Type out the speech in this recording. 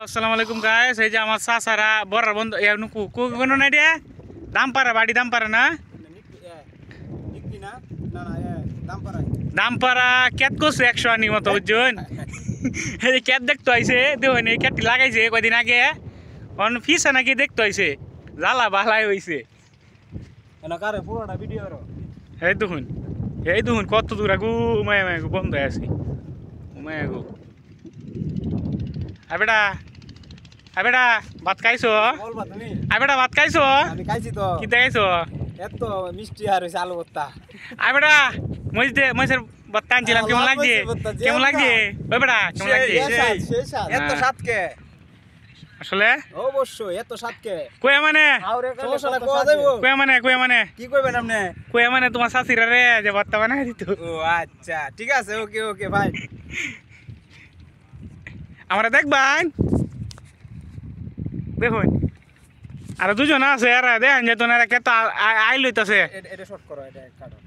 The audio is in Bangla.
আসসালামু আলাইকুম গাইস, এই যে আমার চাচারা বড় বন্ধু কোনো না রে দামপাড়া বাড়ি দামপাড়া না দামপাড়া ক্যাট করছে 100 আনি মতো বুঝছেন। এই যে ক্যাট দেখতে আইছে দেখুন, এই ক্যাটটি লাগাইছে কয়দিন আগে অন ফিসা নাকি দেখতে আইছে জ্বালা বালাই হইছে। এই দেখুন কত দূর আগু উমায় মায় বন্ধ হয়ে আছে উমায় আগু। আবেটা আবেটা ভাত খাইছো? আবেটা ভাত খাইছো? আমি খাইছি তো। কি খাইছো? এত মিষ্টি আর হইছে আলু ভর্তা। আবেটা মইসের ভর্তা আনছিলাম, কেমন লাগছে? কেমন লাগছে ওই বেটা, কেমন লাগছে? এত স্বাদ কে আসলে অবশ্যই এত স্বাদ কে কই মানে সমস্যা না, কোয়া যাইবো। কই মানে কি কইবেন আপনি? কই মানে তোমার শাশুড়া রে যে ভর্তা বানাই দিত। ও আচ্ছা ঠিক আছে, ওকে ওকে ভাই। আমরা দেখবেন দেখুন আর দুজন আছে, আর দেখেন যে তোনারা কে তো আই লইতাছে। এটা শর্ট করো, এটা কাটো।